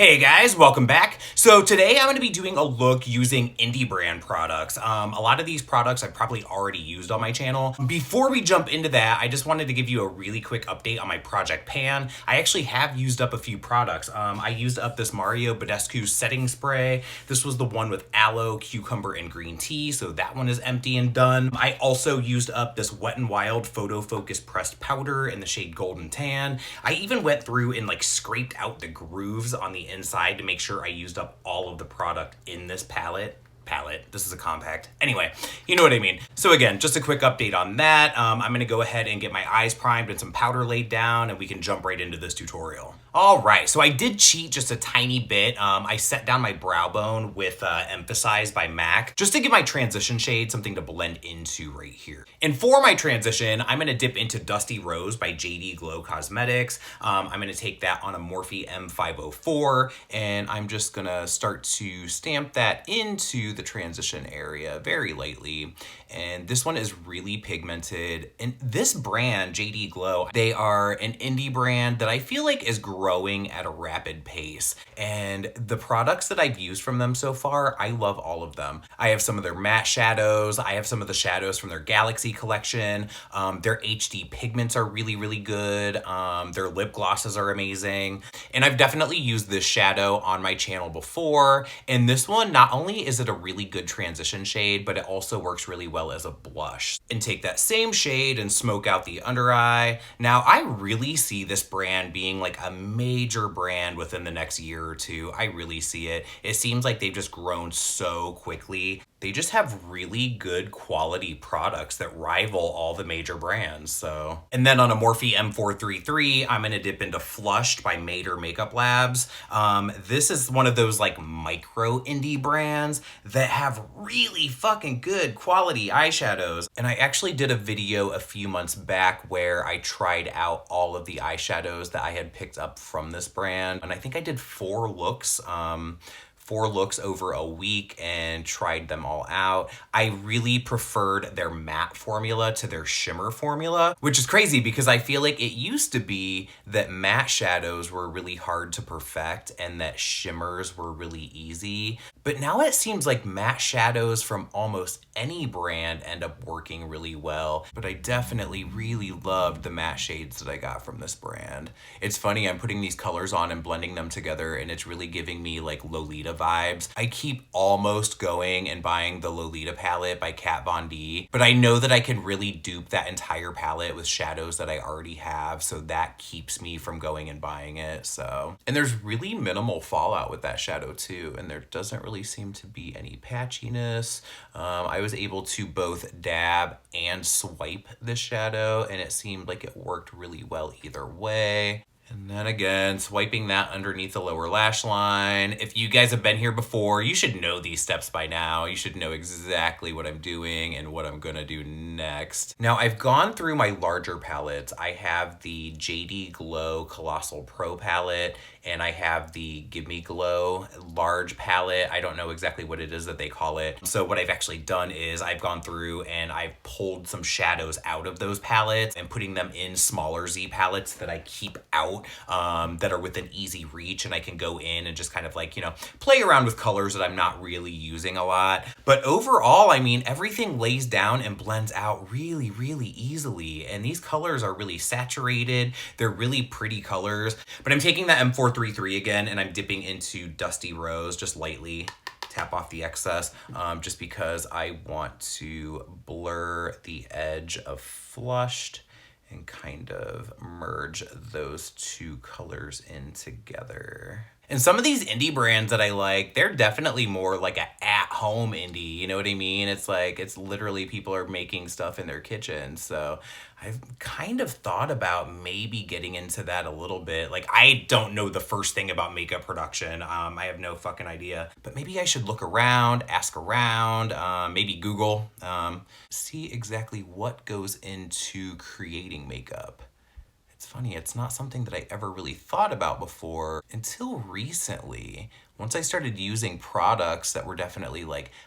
Hey guys, welcome back. So today I'm going to be doing a look using indie brand products. A lot of these products I've probably already used on my channel. Before we jump into that, I just wanted to give you a really quick update on my project pan. I actually have used up a few products. I used up this Mario Badescu setting spray. This was the one with aloe, cucumber, and green tea, so that one is empty and done. I also used up this Wet n Wild Photo Focus pressed powder in the shade Golden Tan. I even went through and scraped out the grooves on the inside to make sure I used up all of the product in this palette. This is a compact. Anyway, you know what I mean. So again, just a quick update on that. I'm gonna go ahead and get my eyes primed and some powder laid down, and we can jump right into this tutorial. All right, so I did cheat just a tiny bit. I set down my brow bone with Emphasize by MAC, just to give my transition shade something to blend into right here. And for my transition, I'm gonna dip into Dusty Rose by JD Glow Cosmetics. I'm gonna take that on a Morphe M504, and I'm just gonna start to stamp that into the transition area very lightly. And this one is really pigmented. And this brand, JD Glow, they are an indie brand that I feel like is growing at a rapid pace. And the products that I've used from them so far, I love all of them. I have some of their matte shadows. I have some of the shadows from their Galaxy collection. Their HD pigments are really, really good. Their lip glosses are amazing. And I've definitely used this shadow on my channel before. And this one, not only is it a really good transition shade, but it also works really well as a blush. And take that same shade and smoke out the under eye. Now, I really see this brand being like a major brand within the next year or two. I really see it. It seems like they've just grown so quickly. They just have really good quality products that rival all the major brands. So, and then on a Morphe M433, I'm gonna dip into Flushed by Maeder Makeup Labs. This is one of those micro indie brands that have really fucking good quality eyeshadows. And I actually did a video a few months back where I tried out all of the eyeshadows that I had picked up from this brand. And I think I did 4 looks over a week and tried them all out. I really preferred their matte formula to their shimmer formula, which is crazy because I feel like it used to be that matte shadows were really hard to perfect and that shimmers were really easy. But now it seems like matte shadows from almost any brand end up working really well. But I definitely really loved the matte shades that I got from this brand. It's funny, I'm putting these colors on and blending them together and it's really giving me Lolita vibes. I keep almost going and buying the Lolita palette by Kat Von D, but I know that I can really dupe that entire palette with shadows that I already have, so that keeps me from going and buying it. So, and there's really minimal fallout with that shadow too, and there doesn't really seem to be any patchiness. I was able to both dab and swipe this shadow, and it seemed like it worked really well either way. And then again, swiping that underneath the lower lash line. If you guys have been here before, you should know these steps by now. You should know exactly what I'm doing and what I'm gonna do next. Now, I've gone through my larger palettes. I have the JD Glow Colossal Pro palette, and I have the Gimme Glow large palette. I don't know exactly what it is that they call it. So what I've actually done is I've gone through and I've pulled some shadows out of those palettes and putting them in smaller Z palettes that I keep out, that are within easy reach, and I can go in and just play around with colors that I'm not really using a lot. But overall, I mean, everything lays down and blends out really, really easily. And these colors are really saturated. They're really pretty colors. But I'm taking that M433 again, and I'm dipping into Dusty Rose just lightly. Tap off the excess, just because I want to blur the edge of Flushed and kind of merge those two colors in together. And some of these indie brands that I like, they're definitely more like an at-home indie, you know what I mean? It's it's literally people are making stuff in their kitchen. So I've kind of thought about maybe getting into that a little bit. I don't know the first thing about makeup production. I have no fucking idea. But maybe I should look around, ask around, maybe Google, see exactly what goes into creating makeup. It's funny, it's not something that I ever really thought about before until recently. Once I started using products that were definitely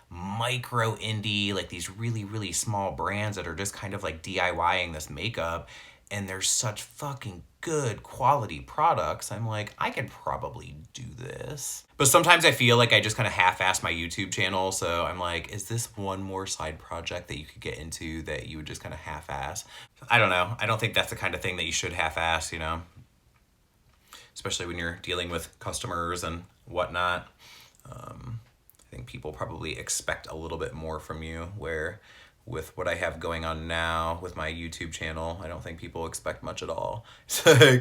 micro indie, these really, really small brands that are just kind of DIYing this makeup, and they're such fucking good quality products. I'm like, I could probably do this. But sometimes I feel like I just kind of half-ass my YouTube channel. So I'm like, is this one more side project that you could get into that you would just kind of half-ass? I don't know. I don't think that's the kind of thing that you should half-ass, you know? Especially when you're dealing with customers and whatnot. I think people probably expect a little bit more from you, where with what I have going on now with my YouTube channel, I don't think people expect much at all. So,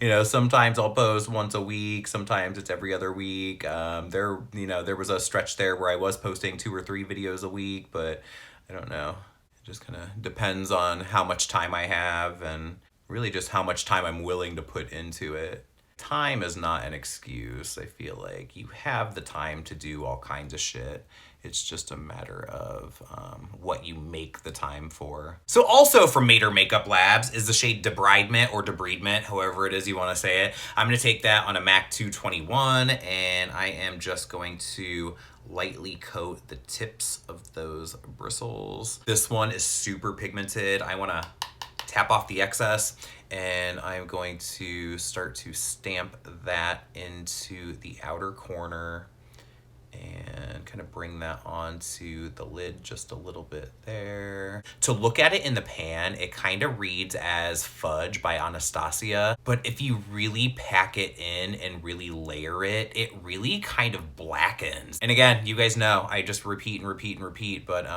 you know, sometimes I'll post once a week, sometimes it's every other week. There was a stretch there where I was posting 2 or 3 videos a week, but I don't know. It just kind of depends on how much time I have and really just how much time I'm willing to put into it. Time is not an excuse. I feel like you have the time to do all kinds of shit. It's just a matter of what you make the time for. So also from Maeder Makeup Labs is the shade Debridement or Debridement, however it is you want to say it. I'm going to take that on a MAC 221 and I am just going to lightly coat the tips of those bristles. This one is super pigmented. I want to tap off the excess and I'm going to start to stamp that into the outer corner and kind of bring that onto the lid just a little bit there. To look at it in the pan, it kind of reads as Fudge by Anastasia, but if you really pack it in and really layer it, it really kind of blackens. And again, you guys know, I just repeat and repeat and repeat, but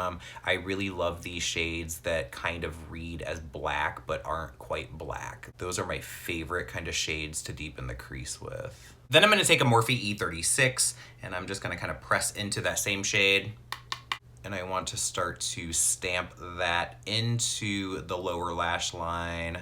I really love these shades that kind of read as black but aren't quite black. Those are my favorite kind of shades to deepen the crease with. Then I'm going to take a Morphe E36 and I'm just going to kind of press into that same shade. And I want to start to stamp that into the lower lash line.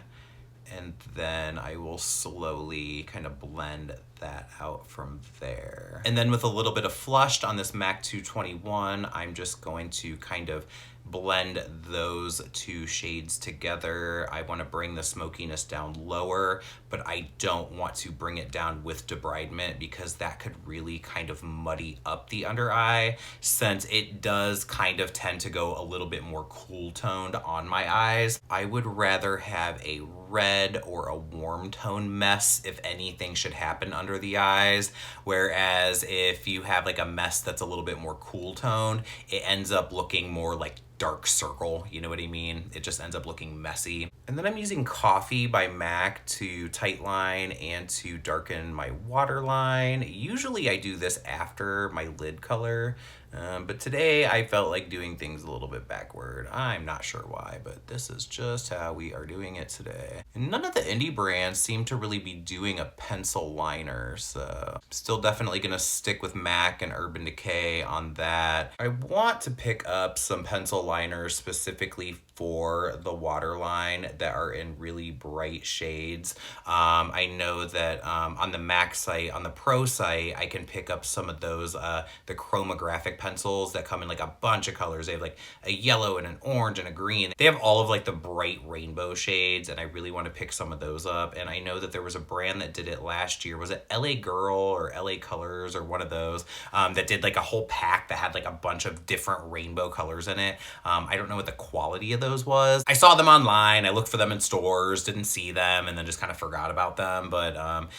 And then I will slowly kind of blend that out from there. And then with a little bit of flushed on this MAC 221, I'm just going to kind of blend those 2 shades together. I want to bring the smokiness down lower, but I don't want to bring it down with debridement because that could really kind of muddy up the under eye, since it does kind of tend to go a little bit more cool toned on my eyes. I would rather have a red or a warm tone mess if anything should happen under the eyes, whereas if you have like a mess that's a little bit more cool toned, it ends up looking more like dark circle, you know what I mean? It just ends up looking messy. And then I'm using Coffee by MAC to tightline and to darken my waterline. Usually I do this after my lid color, but today I felt like doing things a little bit backward. I'm not sure why, but this is just how we are doing it today. And none of the indie brands seem to really be doing a pencil liner, so I'm still definitely gonna stick with MAC and Urban Decay on that. I want to pick up some pencil liners specifically for the waterline that are in really bright shades. I know that on the MAC site, on the Pro site, I can pick up some of those, the chromographic pencils that come in like a bunch of colors. They have like a yellow and an orange and a green. They have all of like the bright rainbow shades, and I really want to pick some of those up. And I know that there was a brand that did it last year. Was it LA Girl or LA Colors or one of those that did like a whole pack that had like a bunch of different rainbow colors in it. I don't know what the quality of those was. I saw them online. I looked for them in stores, didn't see them, and then just kind of forgot about them. But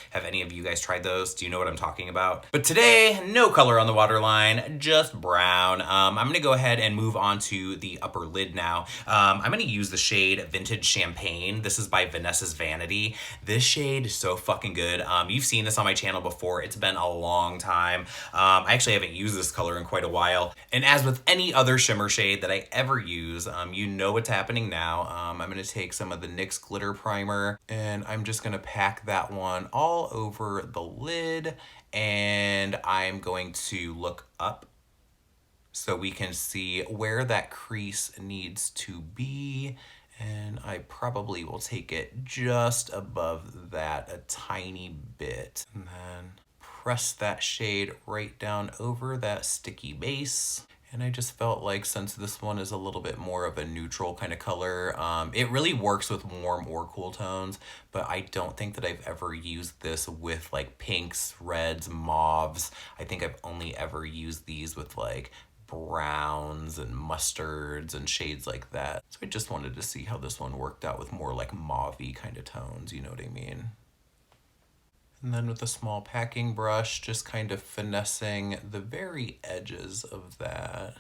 have any of you guys tried those? Do you know what I'm talking about? But today, no color on the waterline, just brown. I'm gonna go ahead and move on to the upper lid now. I'm gonna use the shade Vintage Champagne. This is by VANESSA'S Vanity. This shade is so fucking good. You've seen this on my channel before. It's been a long time. I actually haven't used this color in quite a while. And as with any other shimmer shade that I ever use, you know what's happening now. I'm gonna take some of the NYX Glitter Primer and I'm just gonna pack that one all over the lid, and I'm going to look up so we can see where that crease needs to be. And I probably will take it just above that a tiny bit, and then press that shade right down over that sticky base. And I just felt like since this one is a little bit more of a neutral kind of color, it really works with warm or cool tones, but I don't think that I've ever used this with like pinks, reds, mauves. I think I've only ever used these with like browns and mustards and shades like that. So I just wanted to see how this one worked out with more like mauve-y kind of tones, you know what I mean? And then with a small packing brush, just kind of finessing the very edges of that,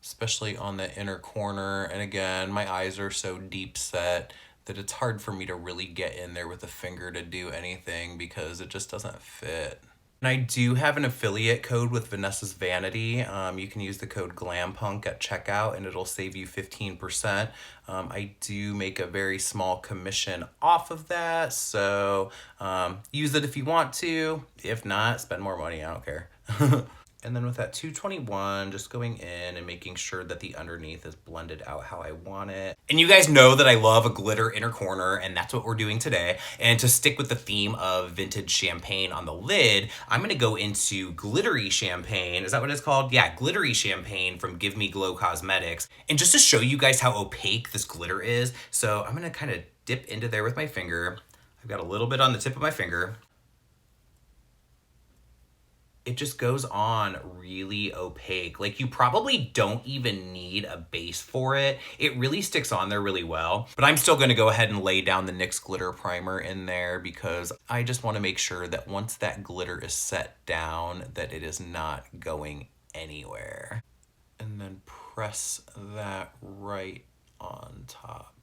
especially on the inner corner. And again, my eyes are so deep set that it's hard for me to really get in there with a finger to do anything because it just doesn't fit. And I do have an affiliate code with Vanessa's Vanity. You can use the code GLAMPUNK at checkout and it'll save you 15%. I do make a very small commission off of that, so use it if you want to. If not, spend more money, I don't care. And then with that 221, just going in and making sure that the underneath is blended out how I want it. And you guys know that I love a glitter inner corner, and that's what we're doing today. And to stick with the theme of vintage champagne on the lid, I'm gonna go into glittery champagne. Is that what it's called? Yeah, glittery champagne from Give Me Glow Cosmetics. And just to show you guys how opaque this glitter is, so I'm gonna kind of dip into there with my finger. I've got a little bit on the tip of my finger. It just goes on really opaque. Like, you probably don't even need a base for it. It really sticks on there really well. But I'm still gonna go ahead and lay down the NYX Glitter Primer in there because I just wanna make sure that once that glitter is set down, that it is not going anywhere. And then press that right on top.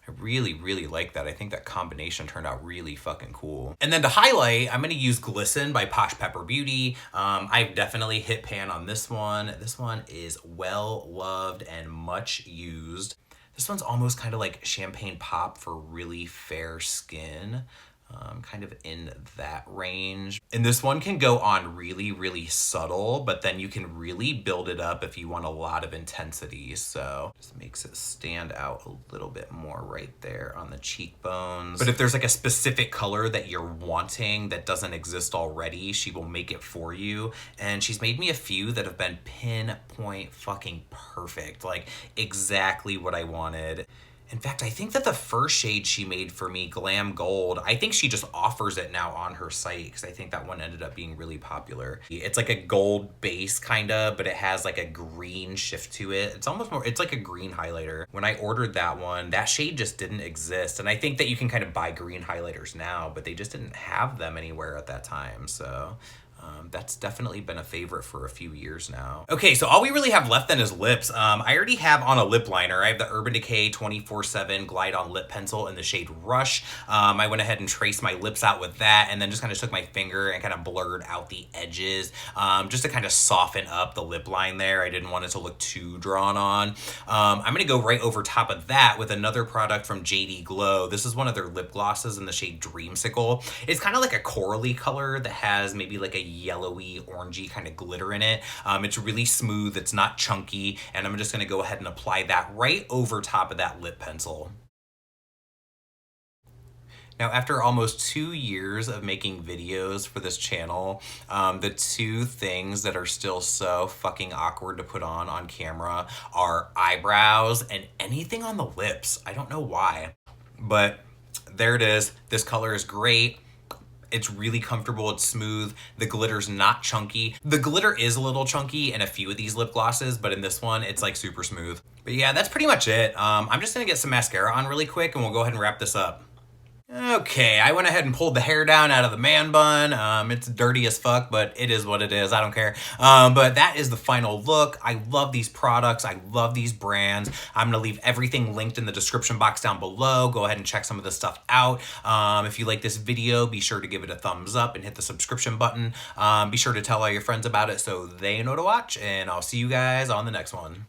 I really, really like that. I think that combination turned out really fucking cool. And then to highlight, I'm gonna use Glisten by Posh Pepper Beauty. I've definitely hit pan on this one. This one is well loved and much used. This one's almost kind of like champagne pop for really fair skin. Kind of in that range. And this one can go on really, really subtle, but then you can really build it up if you want a lot of intensity. So just makes it stand out a little bit more right there on the cheekbones. But if there's like a specific color that you're wanting that doesn't exist already, she will make it for you. And she's made me a few that have been pinpoint fucking perfect, like exactly what I wanted. In fact, I think that the first shade she made for me, Glam Gold, I think she just offers it now on her site because I think that one ended up being really popular. It's like a gold base kind of, but it has like a green shift to it. It's almost more, it's like a green highlighter. When I ordered that one, that shade just didn't exist. And I think that you can kind of buy green highlighters now, but they just didn't have them anywhere at that time. So that's definitely been a favorite for a few years now. Okay, so all we really have left then is lips. I already have on a lip liner. I have the Urban Decay 24/7 Glide On Lip Pencil in the shade Rush. I went ahead and traced my lips out with that and then just kind of took my finger and kind of blurred out the edges just to kind of soften up the lip line there. I didn't want it to look too drawn on. I'm gonna go right over top of that with another product from JD Glow. This is one of their lip glosses in the shade Dreamsicle. It's kind of like a corally color that has maybe like a yellowy, orangey kind of glitter in it. It's really smooth, it's not chunky, and I'm just gonna go ahead and apply that right over top of that lip pencil. Now, after almost 2 years of making videos for this channel, the two things that are still so fucking awkward to put on camera are eyebrows and anything on the lips. I don't know why, but there it is. This color is great. It's really comfortable, it's smooth, the glitter's not chunky. The glitter is a little chunky in a few of these lip glosses, but in this one, it's like super smooth. But yeah, that's pretty much it. I'm just gonna get some mascara on really quick and we'll go ahead and wrap this up. Okay, I went ahead and pulled the hair down out of the man bun. It's dirty as fuck, but it is what it is. I don't care. But that is the final look. I love these products. I love these brands. I'm going to leave everything linked in the description box down below. Go ahead and check some of this stuff out. If you like this video, be sure to give it a thumbs up and hit the subscription button. Be sure to tell all your friends about it so they know to watch, and I'll see you guys on the next one.